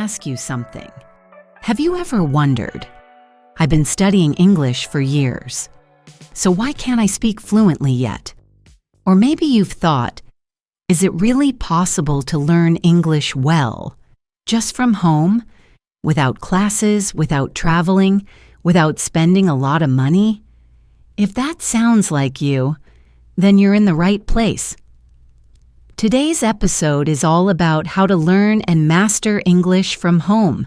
ask you something. Have you ever wondered, I've been studying English for years, so why can't I speak fluently yet? Or maybe you've thought, is it really possible to learn English well, just from home, without classes, without traveling, without spending a lot of money? If that sounds like you, then you're in the right place. Today's episode is all about how to learn and master English from home.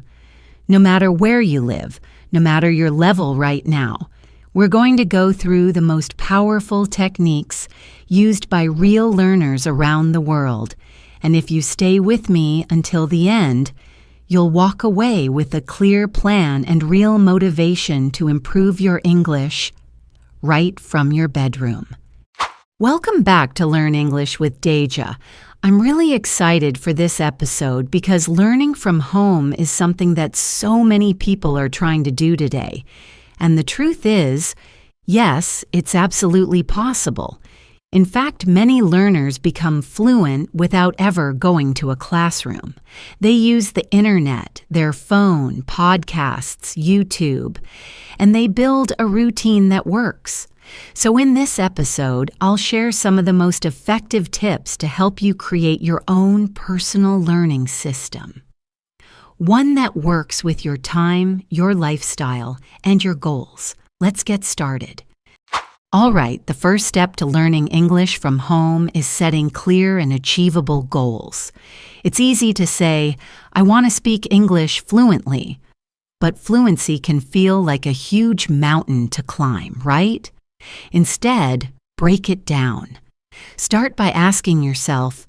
No matter where you live, no matter your level right now, we're going to go through the most powerful techniques used by real learners around the world. And if you stay with me until the end, you'll walk away with a clear plan and real motivation to improve your English right from your bedroom. Welcome back to Learn English with Deja. I'm really excited for this episode because learning from home is something that so many people are trying to do today. And the truth is, yes, it's absolutely possible. In fact, many learners become fluent without ever going to a classroom. They use the internet, their phone, podcasts, YouTube, and they build a routine that works. So in this episode, I'll share some of the most effective tips to help you create your own personal learning system. One that works with your time, your lifestyle, and your goals. Let's get started. All right, the first step to learning English from home is setting clear and achievable goals. It's easy to say, I want to speak English fluently, but fluency can feel like a huge mountain to climb, right? Instead, break it down. Start by asking yourself,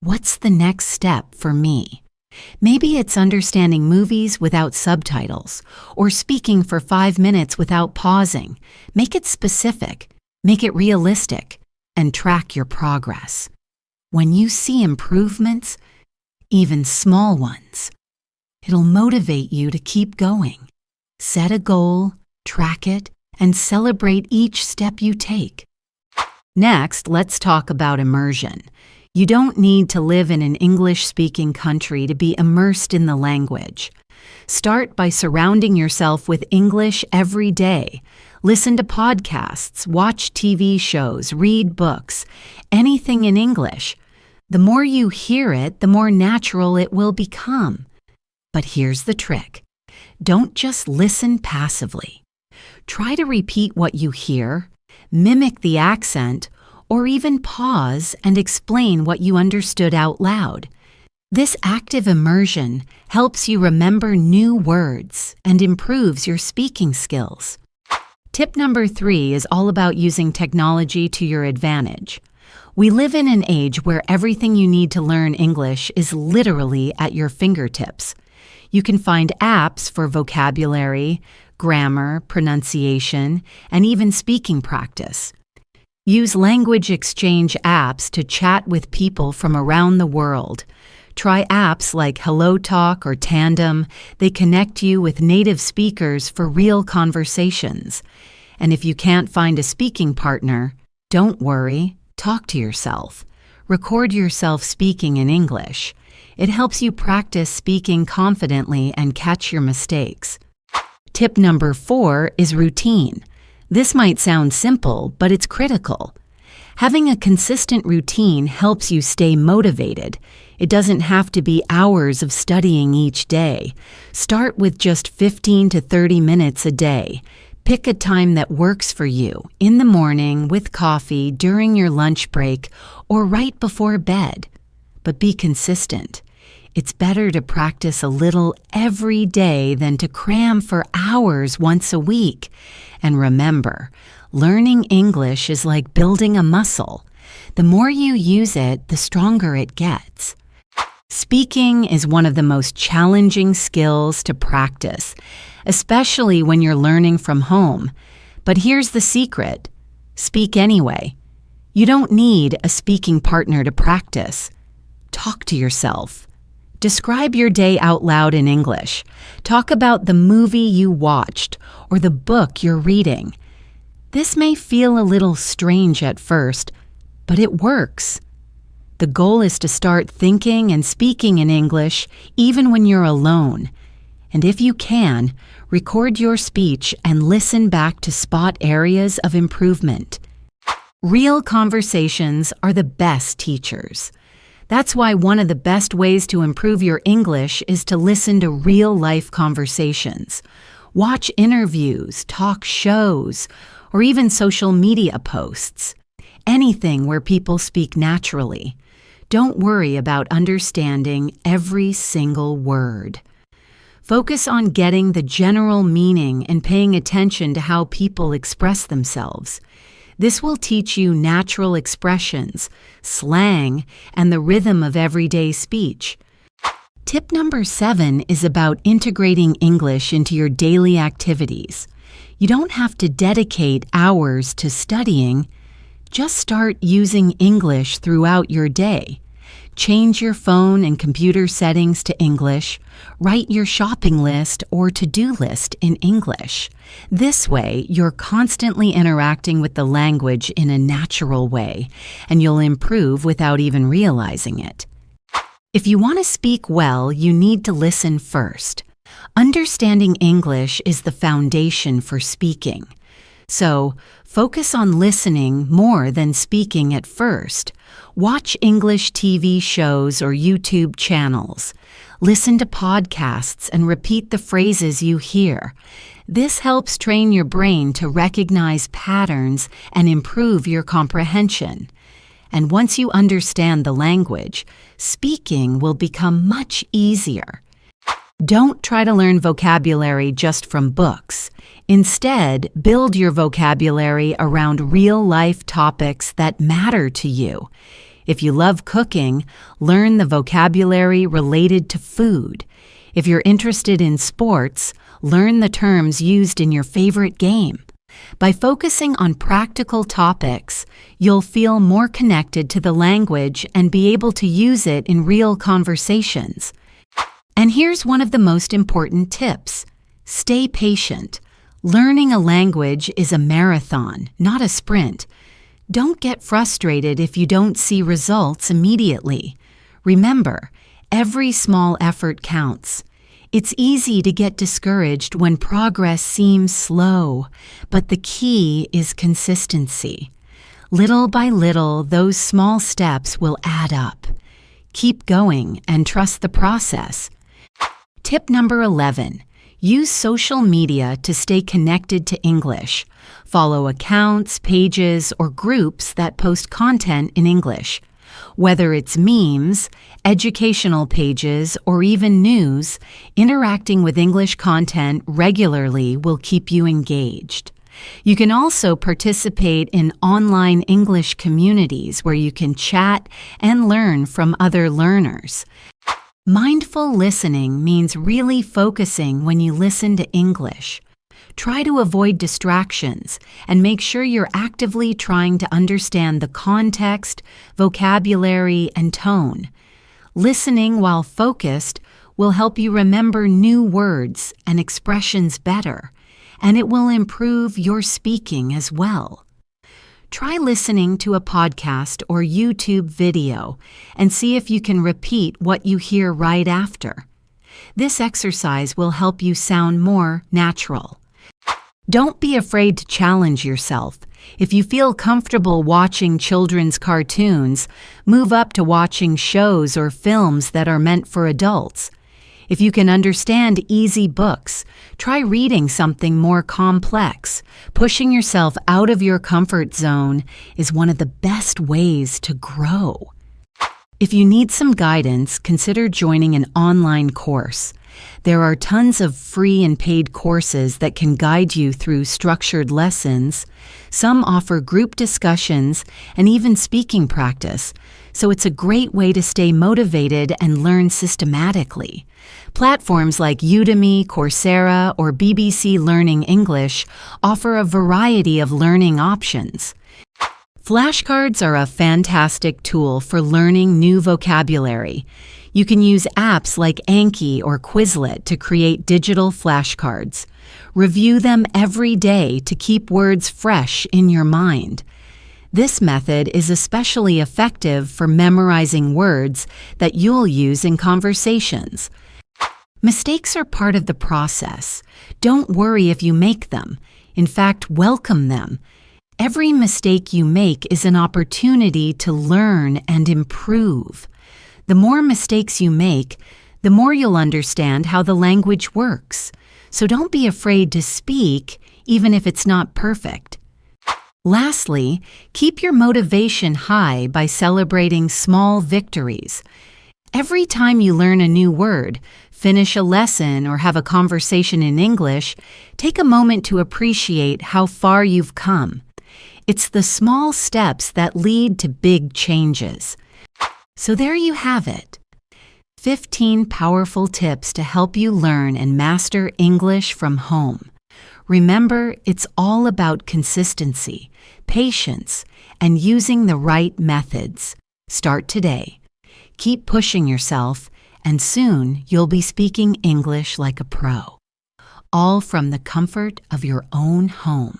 what's the next step for me? Maybe it's understanding movies without subtitles, or speaking for 5 minutes without pausing. Make it specific, make it realistic, and track your progress. When you see improvements, even small ones, it'll motivate you to keep going. Set a goal, track it, and celebrate each step you take. Next, let's talk about immersion. You don't need to live in an English-speaking country to be immersed in the language. Start by surrounding yourself with English every day. Listen to podcasts, watch TV shows, read books, anything in English. The more you hear it, the more natural it will become. But here's the trick. Don't just listen passively. Try to repeat what you hear, mimic the accent, or even pause and explain what you understood out loud. This active immersion helps you remember new words and improves your speaking skills. Tip number 3 is all about using technology to your advantage. We live in an age where everything you need to learn English is literally at your fingertips. You can find apps for vocabulary, grammar, pronunciation, and even speaking practice. Use language exchange apps to chat with people from around the world. Try apps like HelloTalk or Tandem. They connect you with native speakers for real conversations. And if you can't find a speaking partner, don't worry, talk to yourself. Record yourself speaking in English. It helps you practice speaking confidently and catch your mistakes. Tip number 4 is routine. This might sound simple, but it's critical. Having a consistent routine helps you stay motivated. It doesn't have to be hours of studying each day. Start with just 15 to 30 minutes a day. Pick a time that works for you, in the morning, with coffee, during your lunch break, or right before bed. But be consistent. It's better to practice a little every day than to cram for hours once a week. And remember, learning English is like building a muscle. The more you use it, the stronger it gets. Speaking is one of the most challenging skills to practice, especially when you're learning from home. But here's the secret. Speak anyway. You don't need a speaking partner to practice. Talk to yourself. Describe your day out loud in English. Talk about the movie you watched or the book you're reading. This may feel a little strange at first, but it works. The goal is to start thinking and speaking in English even when you're alone. And if you can, record your speech and listen back to spot areas of improvement. Real conversations are the best teachers. That's why one of the best ways to improve your English is to listen to real-life conversations. Watch interviews, talk shows, or even social media posts. Anything where people speak naturally. Don't worry about understanding every single word. Focus on getting the general meaning and paying attention to how people express themselves. This will teach you natural expressions, slang, and the rhythm of everyday speech. Tip number 7 is about integrating English into your daily activities. You don't have to dedicate hours to studying. Just start using English throughout your day. Change your phone and computer settings to English. Write your shopping list or to-do list in English. This way, you're constantly interacting with the language in a natural way, and you'll improve without even realizing it. If you want to speak well, you need to listen first. Understanding English is the foundation for speaking. So, focus on listening more than speaking at first. Watch English TV shows or YouTube channels. Listen to podcasts and repeat the phrases you hear. This helps train your brain to recognize patterns and improve your comprehension. And once you understand the language, speaking will become much easier. Don't try to learn vocabulary just from books. Instead, build your vocabulary around real-life topics that matter to you. If you love cooking, learn the vocabulary related to food. If you're interested in sports, learn the terms used in your favorite game. By focusing on practical topics, you'll feel more connected to the language and be able to use it in real conversations. And here's one of the most important tips. Stay patient. Learning a language is a marathon, not a sprint. Don't get frustrated if you don't see results immediately. Remember, every small effort counts. It's easy to get discouraged when progress seems slow, but the key is consistency. Little by little, those small steps will add up. Keep going and trust the process. Tip number 11. Use social media to stay connected to English. Follow accounts, pages, or groups that post content in English. Whether it's memes, educational pages, or even news, interacting with English content regularly will keep you engaged. You can also participate in online English communities where you can chat and learn from other learners. Mindful listening means really focusing when you listen to English. Try to avoid distractions and make sure you're actively trying to understand the context, vocabulary, and tone. Listening while focused will help you remember new words and expressions better, and it will improve your speaking as well. Try listening to a podcast or YouTube video and see if you can repeat what you hear right after. This exercise will help you sound more natural. Don't be afraid to challenge yourself. If you feel comfortable watching children's cartoons, move up to watching shows or films that are meant for adults. If you can understand easy books, try reading something more complex. Pushing yourself out of your comfort zone is one of the best ways to grow. If you need some guidance, consider joining an online course. There are tons of free and paid courses that can guide you through structured lessons. Some offer group discussions and even speaking practice, so it's a great way to stay motivated and learn systematically. Platforms like Udemy, Coursera, or BBC Learning English offer a variety of learning options. Flashcards are a fantastic tool for learning new vocabulary. You can use apps like Anki or Quizlet to create digital flashcards. Review them every day to keep words fresh in your mind. This method is especially effective for memorizing words that you'll use in conversations. Mistakes are part of the process. Don't worry if you make them. In fact, welcome them. Every mistake you make is an opportunity to learn and improve. The more mistakes you make, the more you'll understand how the language works. So don't be afraid to speak, even if it's not perfect. Lastly, keep your motivation high by celebrating small victories. Every time you learn a new word, finish a lesson, or have a conversation in English, take a moment to appreciate how far you've come. It's the small steps that lead to big changes. So there you have it. 15 powerful tips to help you learn and master English from home. Remember, it's all about consistency, patience, and using the right methods. Start today. Keep pushing yourself, and soon you'll be speaking English like a pro. All from the comfort of your own home.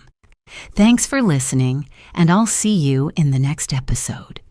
Thanks for listening, and I'll see you in the next episode.